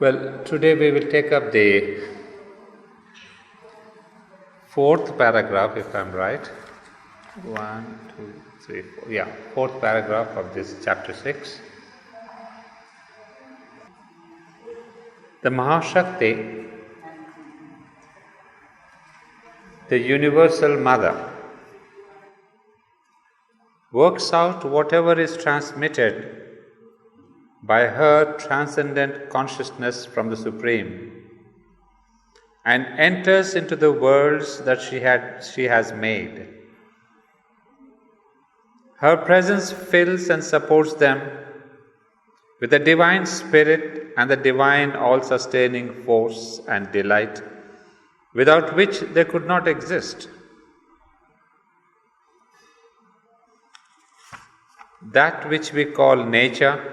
Well, today we will take up the fourth paragraph, if I'm right. 1, 2, 3, 4. Yeah, fourth paragraph of this chapter 6. The Mahashakti, the universal mother, works out whatever is transmitted by her transcendent consciousness from the Supreme and enters into the worlds that she has made. Her presence fills and supports them with the divine spirit and the divine all-sustaining force and delight, without which they could not exist. That which we call nature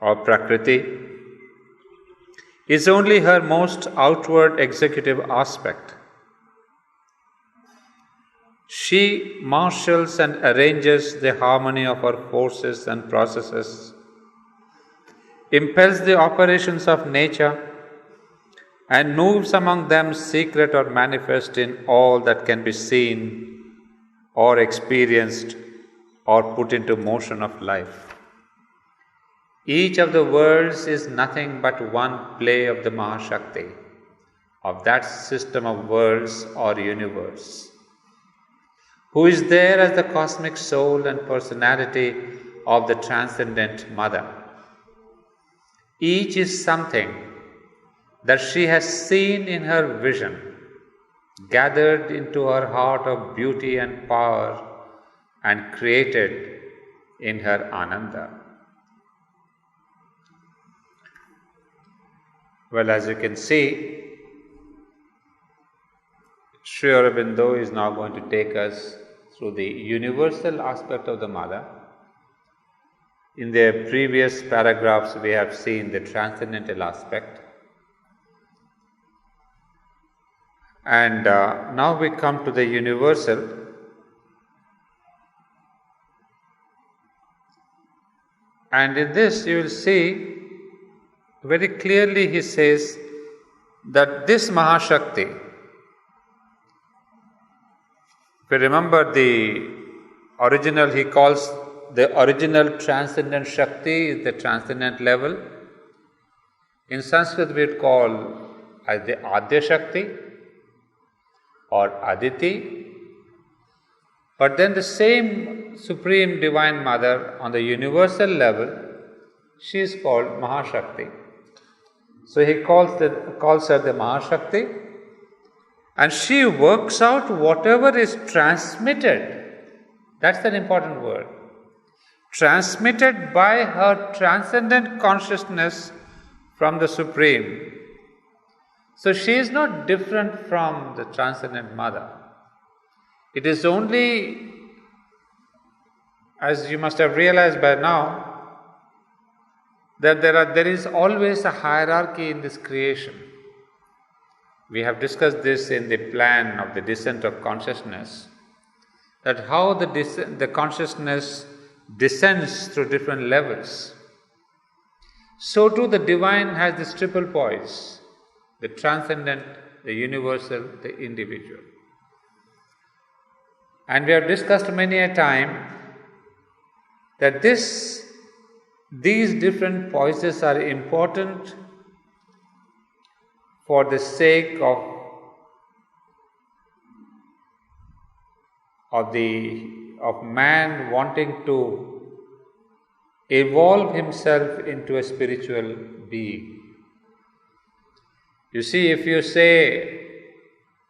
or Prakriti is only her most outward executive aspect. She marshals and arranges the harmony of her forces and processes, impels the operations of nature, and moves among them secret or manifest in all that can be seen or experienced or put into motion of life. Each of the worlds is nothing but one play of the Mahashakti, of that system of worlds or universe, who is there as the cosmic soul and personality of the Transcendent Mother. Each is something that she has seen in her vision, gathered into her heart of beauty and power, and created in her Ananda. Well, as you can see, Sri Aurobindo is now going to take us through the universal aspect of the Mother. In the previous paragraphs, we have seen the transcendental aspect. And now we come to the universal. And in this you will see very clearly he says that this Mahashakti, if you remember the original, he calls the original transcendent Shakti is the transcendent level. In Sanskrit we would call as the Adya Shakti or Aditi. But then the same Supreme Divine Mother on the universal level, she is called Mahashakti. So he calls her the Mahashakti, and she works out whatever is transmitted. That's an important word. Transmitted by her transcendent consciousness from the Supreme. So she is not different from the Transcendent Mother. It is only, as you must have realized by now, that there is always a hierarchy in this creation. We have discussed this in the plan of the descent of consciousness, that how the consciousness descends through different levels. So too the divine has this triple poise, the transcendent, the universal, the individual. And we have discussed many a time that these different poises are important for the sake of man wanting to evolve himself into a spiritual being. You see, if you say,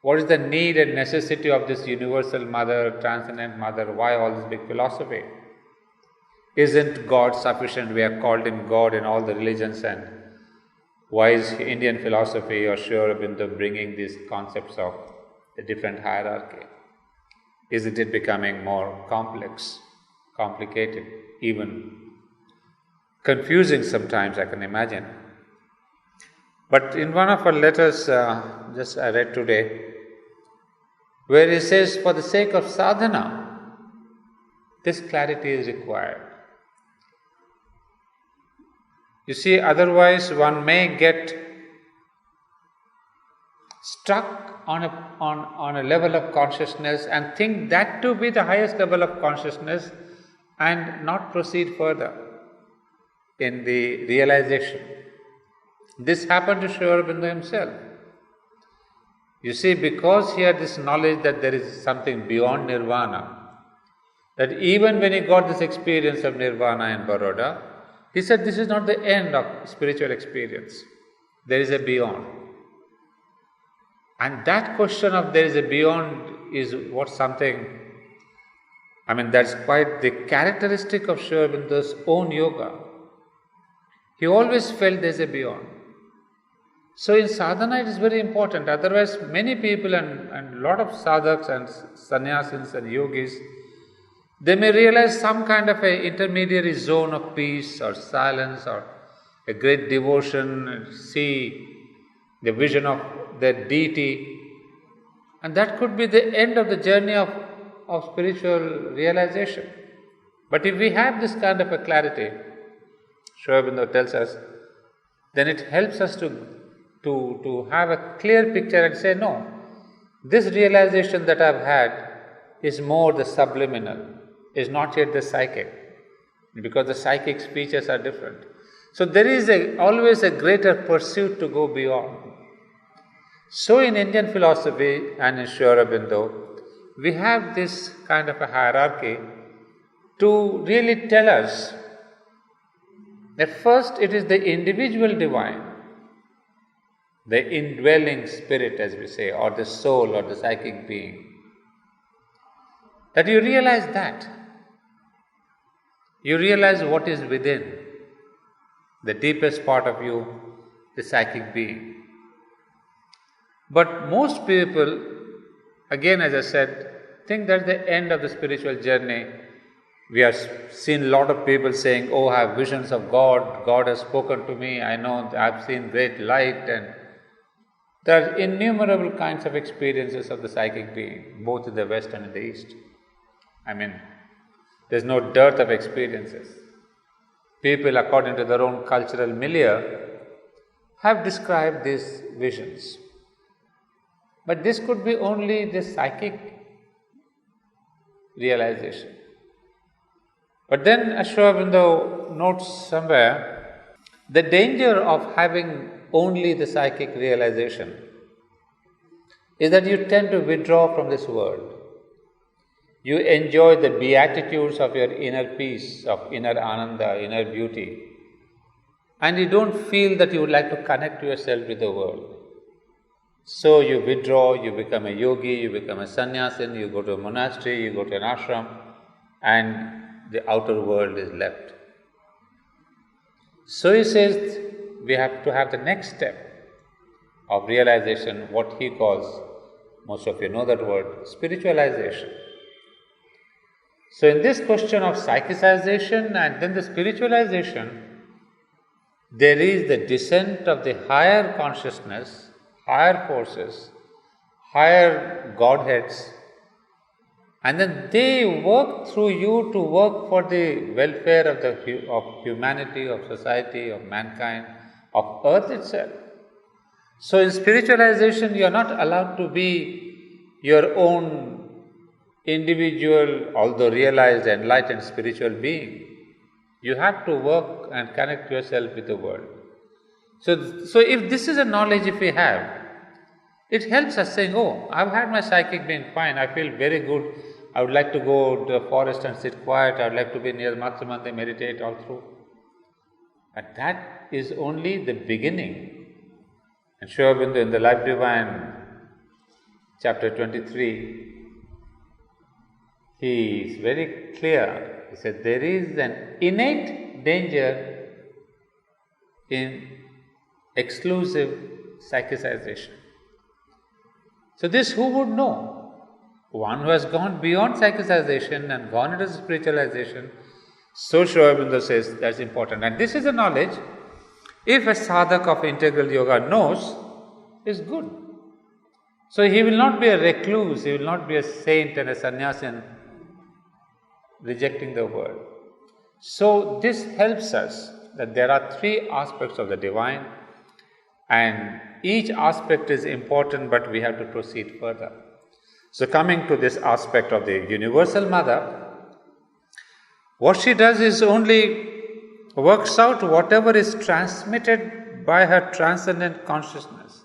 what is the need and necessity of this universal mother, transcendent mother, why all this big philosophy? Isn't God sufficient? We have called him God in all the religions, and why is Indian philosophy or Sri Aurobindo bringing these concepts of the different hierarchy? Isn't it becoming more complex, complicated, even confusing sometimes, I can imagine. But in one of our letters, just I read today, where he says, for the sake of sadhana, this clarity is required. You see, otherwise one may get stuck on a level of consciousness and think that to be the highest level of consciousness and not proceed further in the realization. This happened to Sri Aurobindo himself. You see, because he had this knowledge that there is something beyond nirvana, that even when he got this experience of nirvana in Baroda, he said this is not the end of spiritual experience. There is a beyond. And that question of there is a beyond is that's quite the characteristic of Sri Aurobindo's own yoga. He always felt there is a beyond. So in sadhana it is very important. Otherwise many people and a lot of sadhaks and sannyasins and yogis, they may realize some kind of an intermediary zone of peace or silence or a great devotion and see the vision of their deity, and that could be the end of the journey of spiritual realization. But if we have this kind of a clarity, Sri Aurobindo tells us, then it helps us to have a clear picture and say, no, this realization that I've had is more the subliminal, is not yet the psychic, because the psychic speeches are different. So there is always a greater pursuit to go beyond. So in Indian philosophy and in Sri Aurobindo, we have this kind of a hierarchy to really tell us that first it is the individual divine, the indwelling spirit, as we say, or the soul or the psychic being, that you realize that. You realize what is within, the deepest part of you, the psychic being. But most people, again as I said, think that's the end of the spiritual journey. We have seen a lot of people saying, oh, I have visions of God, God has spoken to me, I know I've seen great light, and there are innumerable kinds of experiences of the psychic being, both in the West and in the East. There's no dearth of experiences. People, according to their own cultural milieu, have described these visions. But this could be only the psychic realization. But then Sri Aurobindo notes somewhere the danger of having only the psychic realization is that you tend to withdraw from this world. You enjoy the beatitudes of your inner peace, of inner ananda, inner beauty, and you don't feel that you would like to connect yourself with the world. So you withdraw, you become a yogi, you become a sannyasin, you go to a monastery, you go to an ashram, and the outer world is left. So he says we have to have the next step of realization, what he calls, most of you know that word, spiritualization. So in this question of psychicization and then the spiritualization, there is the descent of the higher consciousness, higher forces, higher godheads, and then they work through you to work for the welfare of humanity, of society, of mankind, of earth itself. So in spiritualization, you are not allowed to be your own individual, although realized, enlightened spiritual being. You have to work and connect yourself with the world. So if this is a knowledge if we have, it helps us saying, oh, I've had my psychic being fine, I feel very good, I would like to go to the forest and sit quiet, I would like to be near Matsamantha, meditate all through. But that is only the beginning. And Sri Aurobindo in the Life Divine, chapter 23, he is very clear. He said, there is an innate danger in exclusive psychicization. So this who would know? One who has gone beyond psychicization and gone into spiritualization. So Sri Aurobindo says that's important. And this is a knowledge, if a sadhak of integral yoga knows, is good. So he will not be a recluse, he will not be a saint and a sannyasin rejecting the world. So this helps us that there are three aspects of the divine, and each aspect is important, but we have to proceed further. So coming to this aspect of the universal mother, what she does is only works out whatever is transmitted by her transcendent consciousness.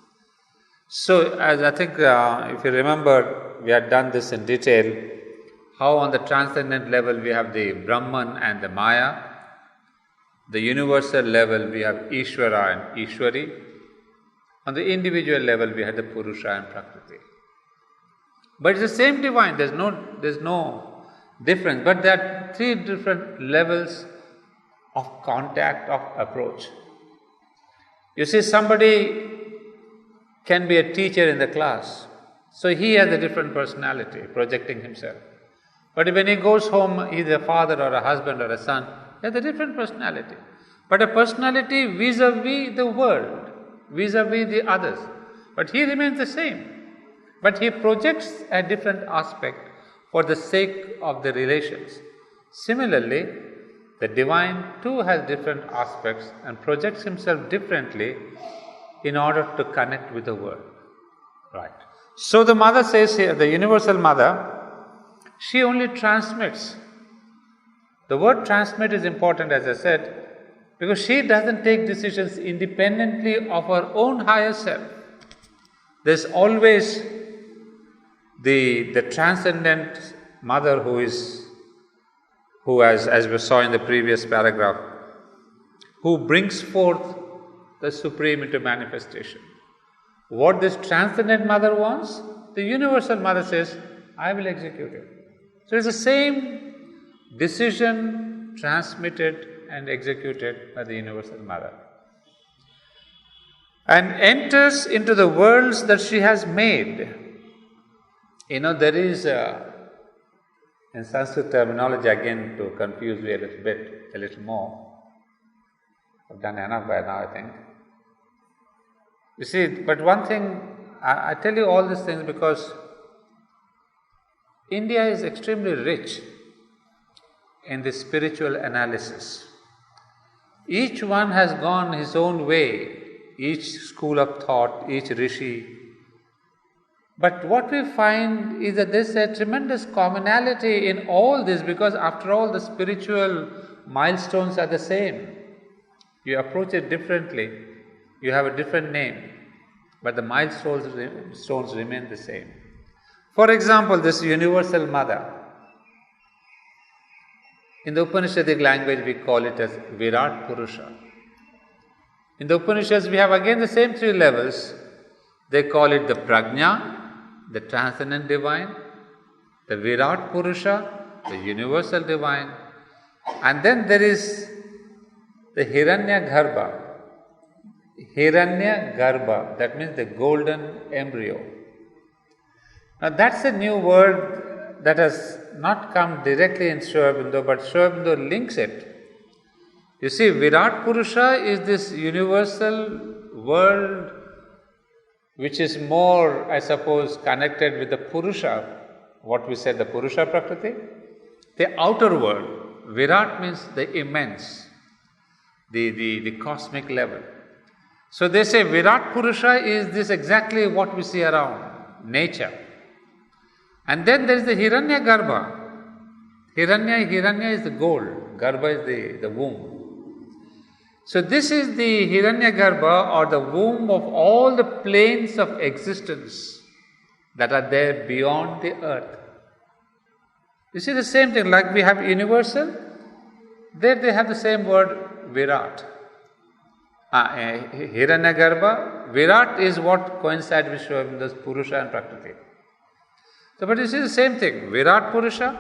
So, as I think, if you remember, we had done this in detail, how on the transcendent level we have the Brahman and the Maya, the universal level we have Ishvara and Ishwari, on the individual level we have the Purusha and Prakriti. But it's the same divine, there's no difference, but there are three different levels of contact, of approach. You see, somebody can be a teacher in the class, so he has a different personality, projecting himself. But when he goes home, he's a father or a husband or a son, he has a different personality. But a personality vis-a-vis the world, vis-a-vis the others. But he remains the same. But he projects a different aspect for the sake of the relations. Similarly, the divine too has different aspects and projects himself differently in order to connect with the world. Right. So the mother says here, the universal mother, she only transmits. The word transmit is important, as I said, because she doesn't take decisions independently of her own higher self. There's always the transcendent mother who has, as we saw in the previous paragraph, who brings forth the supreme into manifestation. What this transcendent mother wants, the universal mother says, I will execute it. So it's the same decision transmitted and executed by the universal mother. And enters into the worlds that she has made. There is in Sanskrit terminology, again to confuse you a little more. I've done enough by now, I think. You see, but one thing, I tell you all these things because India is extremely rich in the spiritual analysis. Each one has gone his own way, each school of thought, each rishi. But what we find is that there's a tremendous commonality in all this, because after all the spiritual milestones are the same. You approach it differently, you have a different name, but the milestones remain the same. For example, this universal mother, in the Upanishadic language we call it as Virat Purusha. In the Upanishads we have again the same three levels. They call it the Prajna, the transcendent divine, the Virat Purusha, the universal divine, and then there is the Hiranya Garbha, that means the golden embryo. Now that's a new word that has not come directly in Sri Aurobindo, but Sri Aurobindo links it. You see, Virat Purusha is this universal world which is more, I suppose, connected with the Purusha, what we said, the Purusha Prakriti, the outer world. Virat means the immense, the cosmic level. So they say Virat Purusha is this exactly what we see around, nature. And then there is the Hiranya Garbha. Hiranya is the gold, Garbha is the womb. So this is the Hiranya Garbha, or the womb of all the planes of existence that are there beyond the earth. You see the same thing, like we have universal, there they have the same word Virat. Hiranya Garbha, Virat is what coincides with Sri Aurobindo's Purusha and Prakriti. So, but you see the same thing, Virat Purusha,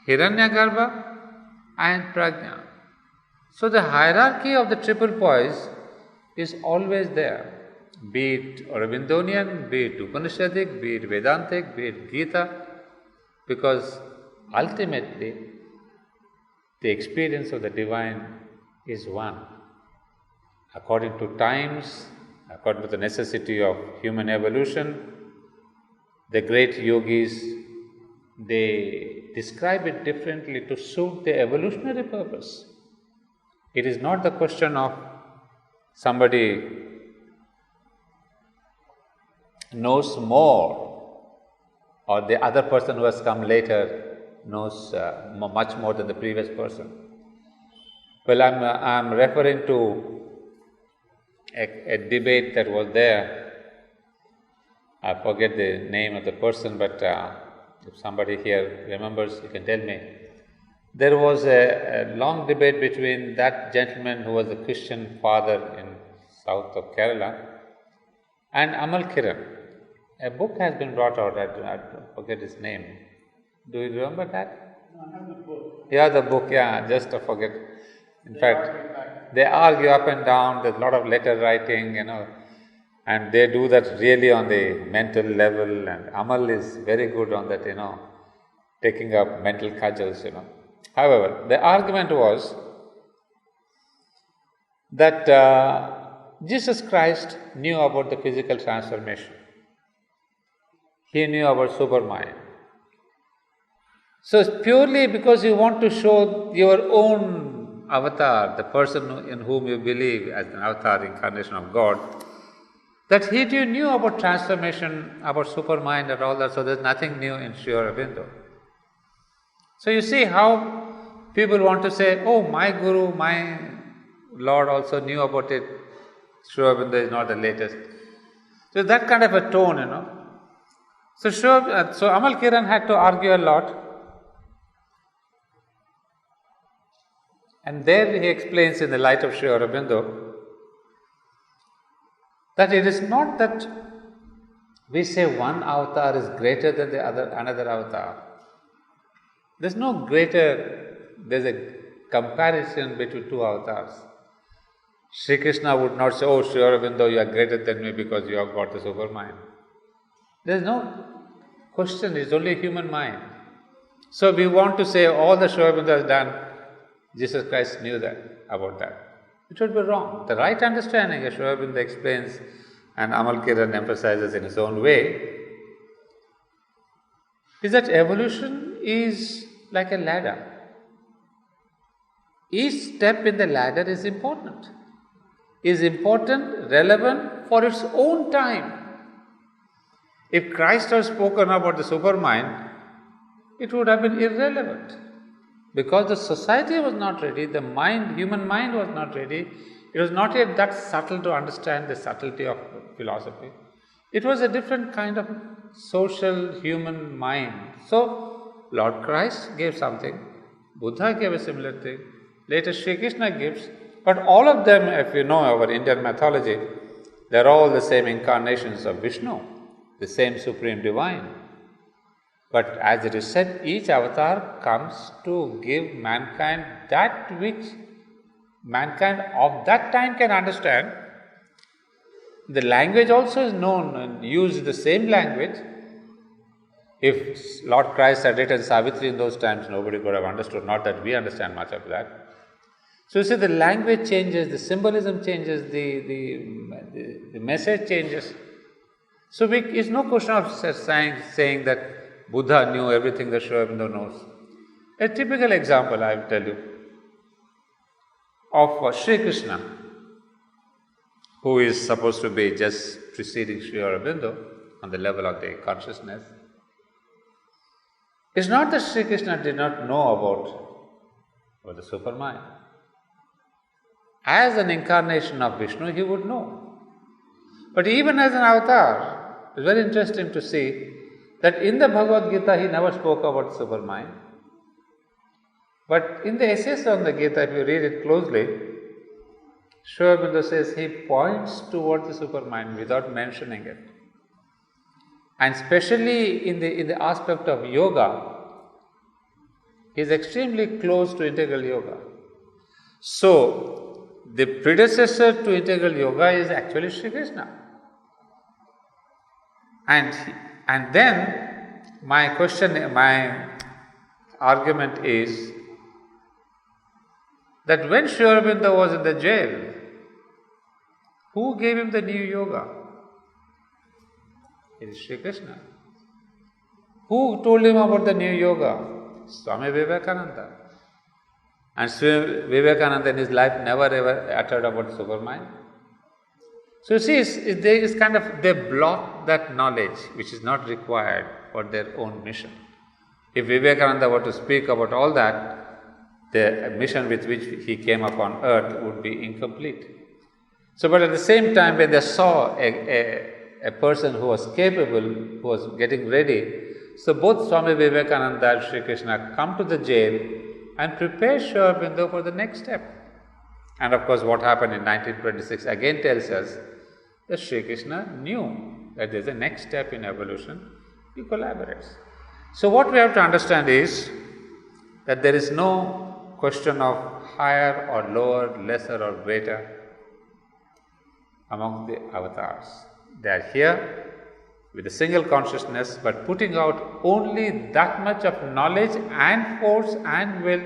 Hiranya Garbha and Prajna. So the hierarchy of the triple poise is always there, be it Aurobindonian, be it Upanishadic, be it Vedantic, be it Gita, because ultimately the experience of the divine is one. According to times, according to the necessity of human evolution, the great yogis, they describe it differently to suit the evolutionary purpose. It is not the question of somebody knows more or the other person who has come later knows much more than the previous person. Well, I'm referring to a debate that was there. I forget the name of the person, but if somebody here remembers, you can tell me. There was a long debate between that gentleman who was a Christian father in south of Kerala and Amal Kiran. A book has been brought out, I forget his name. Do you remember that? No, I have the book. Yeah, the book, yeah, just I forget. In fact, they argue up and down, there's a lot of letter writing, and they do that really on the mental level, and Amal is very good on that, taking up mental cudgels, However, the argument was that Jesus Christ knew about the physical transformation. He knew about supermind. So it's purely because you want to show your own avatar, the person in whom you believe as an avatar, incarnation of God, that he knew about transformation, about supermind and all that, so there's nothing new in Sri Aurobindo. So you see how people want to say, oh, my Guru, my Lord also knew about it. Sri Aurobindo is not the latest. So that kind of a tone, So Amal Kiran had to argue a lot. And there he explains in the light of Sri Aurobindo that it is not that we say one avatar is greater than another avatar. There's a comparison between two avatars. Sri Krishna would not say, oh, Sri Aurobindo, you are greater than me because you have got the supermind. There's no question, it's only human mind. So we want to say all the Sri Aurobindo has done, Jesus Christ knew about that. It would be wrong. The right understanding, as Sri Aurobindo explains and Amal Kiran emphasizes in his own way, is that evolution is like a ladder. Each step in the ladder is important, relevant for its own time. If Christ had spoken about the supermind, it would have been irrelevant. Because the society was not ready, the human mind was not ready, it was not yet that subtle to understand the subtlety of philosophy. It was a different kind of social human mind. So, Lord Christ gave something, Buddha gave a similar thing, later Sri Krishna gives, but all of them, if you know our Indian mythology, they are all the same incarnations of Vishnu, the same supreme divine. But as it is said, each avatar comes to give mankind that which mankind of that time can understand. The language also is known and used the same language. If Lord Christ had written Savitri in those times, nobody could have understood, not that we understand much of that. So you see, the language changes, the symbolism changes, the message changes. So it's no question of saying that Buddha knew everything that Sri Aurobindo knows. A typical example I will tell you of Sri Krishna, who is supposed to be just preceding Sri Aurobindo on the level of the consciousness. It's not that Sri Krishna did not know about the supermind. As an incarnation of Vishnu, he would know. But even as an avatar, it's very interesting to see that in the Bhagavad Gita he never spoke about supermind. But in the essays on the Gita, if you read it closely, Sri Aurobindo says he points toward the supermind without mentioning it. And especially in the aspect of yoga, he is extremely close to integral yoga. So, the predecessor to integral yoga is actually Sri Krishna. And then my argument is that when Sri Aurobindo was in the jail, who gave him the new yoga? It is Sri Krishna. Who told him about the new yoga? Swami Vivekananda. And Swami Vivekananda in his life never ever uttered about supermind. So you see, they block that knowledge which is not required for their own mission. If Vivekananda were to speak about all that, the mission with which he came upon earth would be incomplete. So, but at the same time, when they saw a person who was capable, who was getting ready, so both Swami Vivekananda and Sri Krishna come to the jail and prepare Sri Aurobindo for the next step. And of course, what happened in 1926 again tells us that Sri Krishna knew that there is a next step in evolution. He collaborates. So what we have to understand is that there is no question of higher or lower, lesser or greater among the avatars. They are here with a single consciousness, but putting out only that much of knowledge and force and will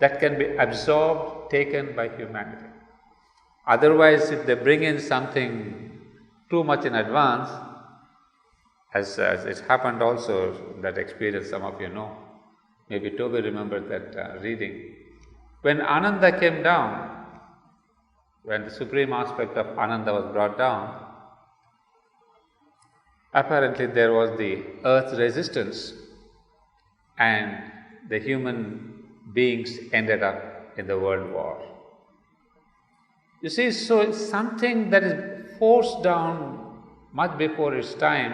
that can be absorbed, taken by humanity. Otherwise, if they bring in something too much in advance, as it happened also, that experience some of you know, maybe Toby remembered that reading. When Ananda came down, when the supreme aspect of Ananda was brought down, apparently there was the earth's resistance and the human beings ended up in the world war. You see, so it's something that is forced down much before its time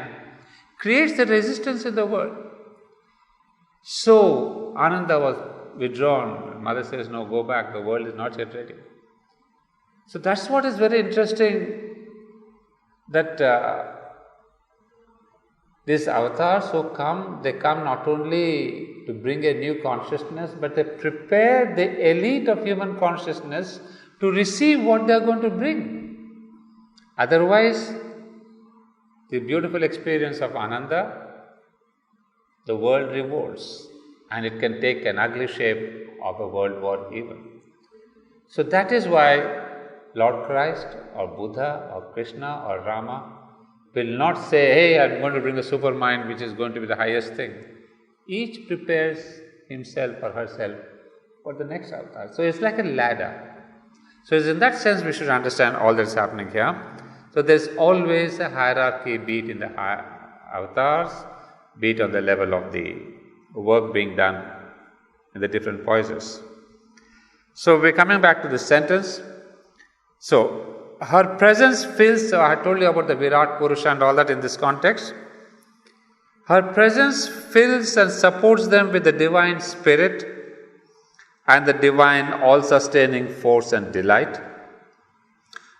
creates the resistance in the world. So Ananda was withdrawn. Mother says, no, go back, the world is not yet ready. So that's what is very interesting, that these avatars who come, they come not only to bring a new consciousness, but they prepare the elite of human consciousness to receive what they are going to bring. Otherwise, the beautiful experience of Ananda, the world revolts, and it can take an ugly shape of a world war even. So that is why Lord Christ or Buddha or Krishna or Rama will not say, hey, I'm going to bring a supermind which is going to be the highest thing. Each prepares himself or herself for the next avatar. So it's like a ladder. So in that sense, we should understand all that's happening here. So there's always a hierarchy, be it in the avatars, be it on the level of the work being done in the different poises. So we're coming back to this sentence. So her presence fills, so I told you about the Virat Purusha and all that in this context. Her presence fills and supports them with the divine spirit and the divine all-sustaining force and delight,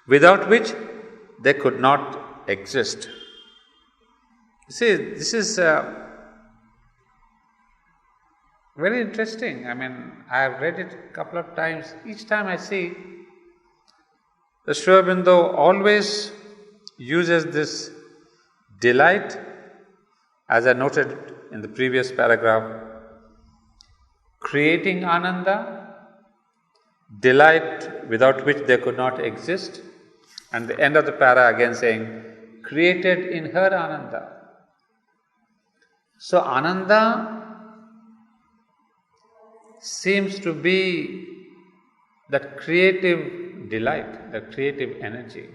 without which they could not exist. See, this is very interesting. I mean, I have read it a couple of times. Each time I see the Sri Aurobindo always uses this delight, as I noted in the previous paragraph, creating Ananda, delight without which they could not exist, and the end of the para again saying, created in her Ananda. So Ananda seems to be that creative delight, that creative energy.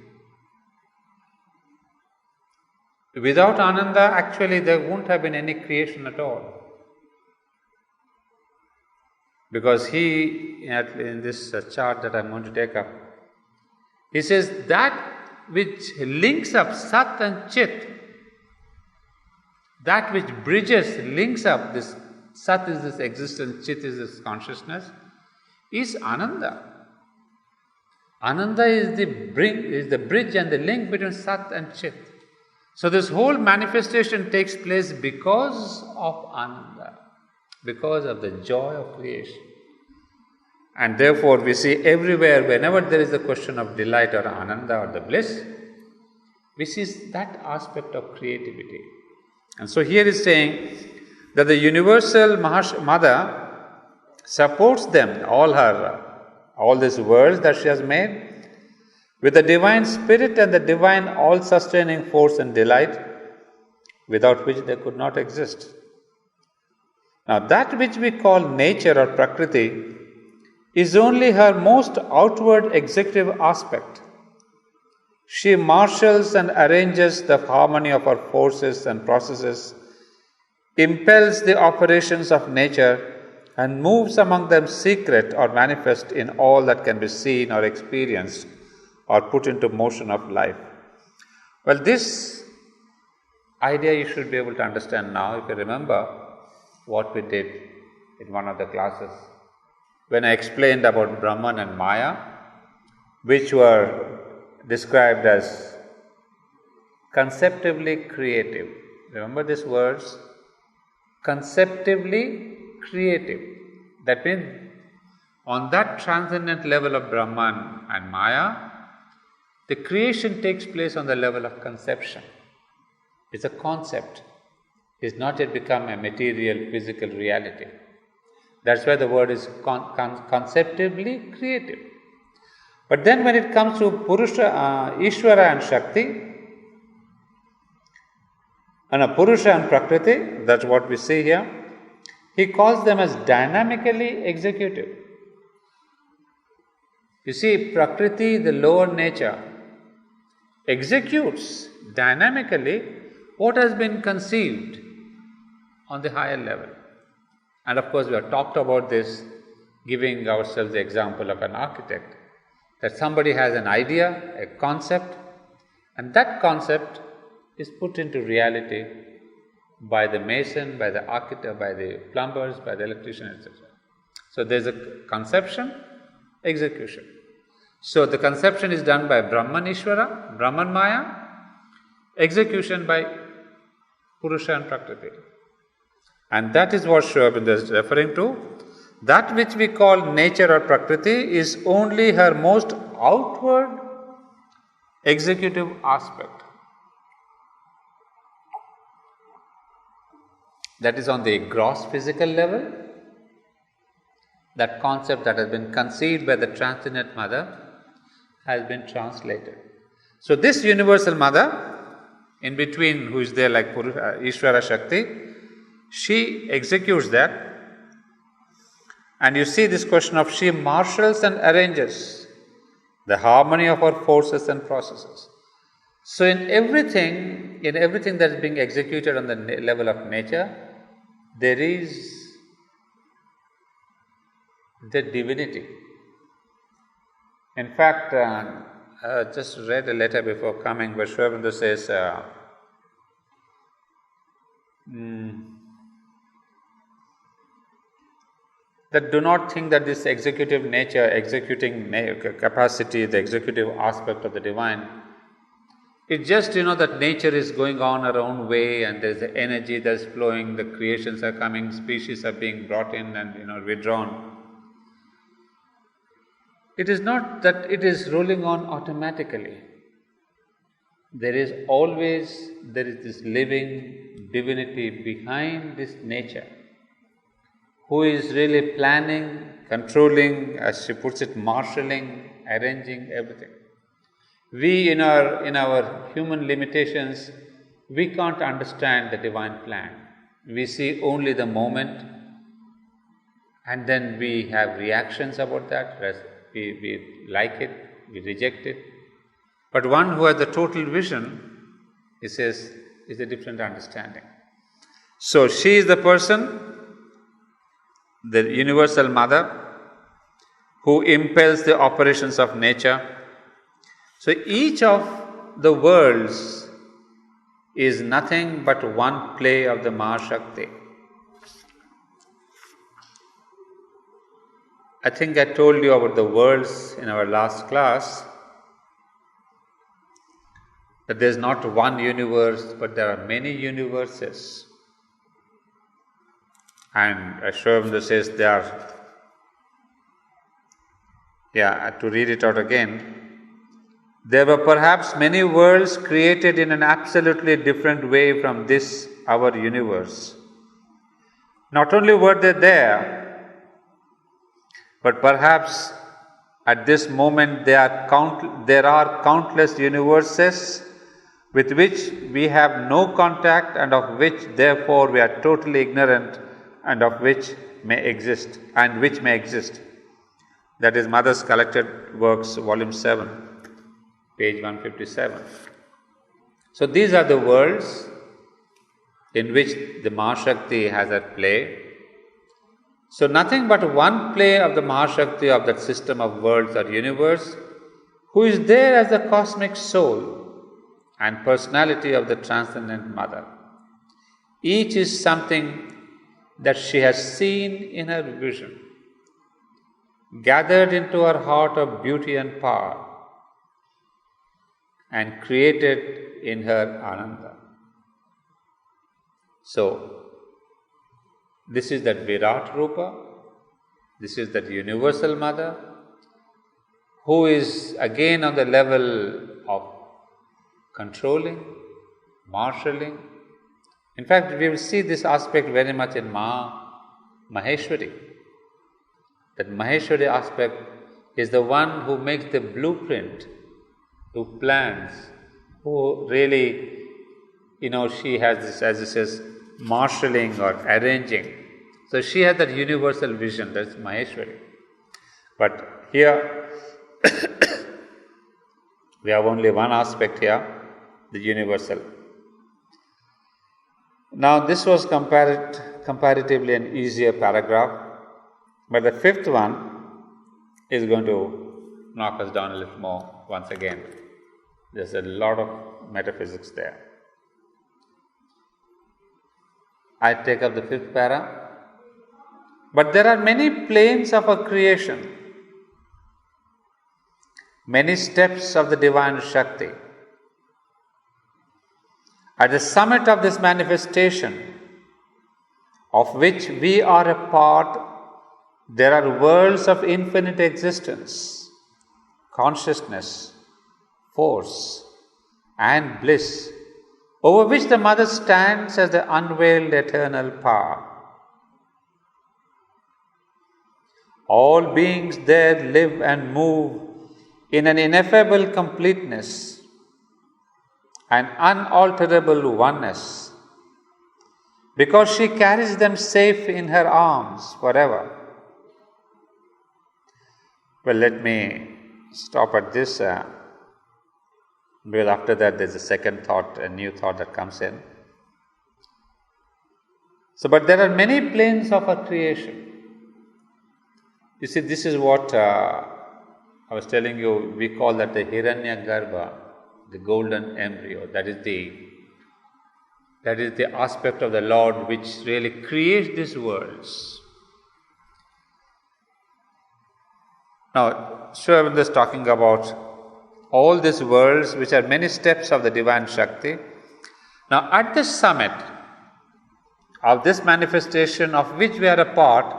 Without Ananda, actually there won't have been any creation at all. Because he, in this chart that I'm going to take up, he says that which links up Sat and Chit, that which bridges, links up this Sat is this existence, Chit is this consciousness, is Ananda. Ananda is the bridge and the link between Sat and Chit. So this whole manifestation takes place because of Ananda, because of the joy of creation. And therefore we see everywhere, whenever there is a question of delight or Ananda or the bliss, we see that aspect of creativity. And so here is saying that the universal Mother supports them, all these worlds that she has made, with the divine spirit and the divine all-sustaining force and delight, without which they could not exist. Now that which we call nature or Prakriti is only her most outward executive aspect. She marshals and arranges the harmony of her forces and processes, impels the operations of nature, and moves among them secret or manifest in all that can be seen or experienced or put into motion of life. Well, this idea you should be able to understand now if you remember what we did in one of the classes when I explained about Brahman and Maya, which were described as conceptively creative. Remember these words? Conceptively creative. That means on that transcendent level of Brahman and Maya, the creation takes place on the level of conception. It's a concept. It's not yet become a material, physical reality. That's why the word is conceptively creative. But then when it comes to Purusha, Ishvara and Shakti, and Purusha and Prakriti, that's what we see here, he calls them as dynamically executive. You see, Prakriti, the lower nature, executes dynamically what has been conceived on the higher level. And of course, we have talked about this, giving ourselves the example of an architect, that somebody has an idea, a concept, and that concept is put into reality by the mason, by the architect, by the plumbers, by the electrician, etc. So there is a conception, execution. So the conception is done by Brahman Ishvara, Brahman Maya, execution by Purusha and Prakriti. And that is what Sri Aurobindo is referring to. That which we call nature or Prakriti is only her most outward executive aspect. That is on the gross physical level. That concept that has been conceived by the Transcendent Mother has been translated. So this Universal Mother, in between, who is there like Ishvara Shakti, she executes that. And you see this question of she marshals and arranges the harmony of her forces and processes. So in everything that is being executed on the level of nature, there is the divinity. In fact, I just read a letter before coming where Sri Aurobindo says, that do not think that this executive nature, executing capacity, the executive aspect of the divine, it's just, that nature is going on her own way and there's the energy that's flowing, the creations are coming, species are being brought in and withdrawn. It is not that it is rolling on automatically. There is this living divinity behind this nature, who is really planning, controlling, as she puts it, marshalling, arranging everything. We, in our human limitations, we can't understand the divine plan. We see only the moment, and then we have reactions about that. We like it, we reject it. But one who has the total vision, he says, is a different understanding. So she is the person, the Universal Mother, who impels the operations of nature. So each of the worlds is nothing but one play of the Mahashakti. I think I told you about the worlds in our last class, that there is not one universe, but there are many universes. And Sri Aurobindo says they are, to read it out again, there were perhaps many worlds created in an absolutely different way from this, our universe. Not only were they there, but perhaps at this moment there are countless universes with which we have no contact and of which therefore we are totally ignorant and which may exist. That is Mother's Collected Works, Volume 7, page 157. So these are the worlds in which the Mahashakti has at play. So nothing but one play of the Mahashakti of that system of worlds or universe, who is there as the cosmic soul and personality of the Transcendent Mother. Each is something that she has seen in her vision, gathered into her heart of beauty and power, and created in her Ananda. So, this is that Virat Rupa, this is that universal Mother, who is again on the level of controlling, marshalling. In fact, we will see this aspect very much in Maheshwari. That Maheshwari aspect is the one who makes the blueprint, who plans, who really, she has this, as it says, marshalling or arranging. So she has that universal vision, that's Maheshwari. But here, we have only one aspect here, the universal. Now this was comparatively an easier paragraph, but the fifth one is going to knock us down a little more once again. There's a lot of metaphysics there. I take up the fifth para. But there are many planes of a creation, many steps of the divine Shakti. At the summit of this manifestation, of which we are a part, there are worlds of infinite existence, consciousness, force, and bliss, over which the Mother stands as the unveiled eternal power. All beings there live and move in an ineffable completeness and unalterable oneness, because she carries them safe in her arms forever. Well, let me stop at this, because after that there's a second thought, a new thought that comes in. So, but there are many planes of our creation. You see, this is what I was telling you, we call that the Hiranyagarbha, the golden embryo. That is the aspect of the Lord which really creates these worlds. Now, Sri Aurobindo is talking about all these worlds which are many steps of the divine Shakti. Now, at the summit of this manifestation of which we are a part,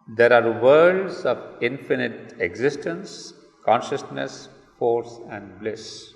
there are worlds of infinite existence, consciousness, force, and bliss.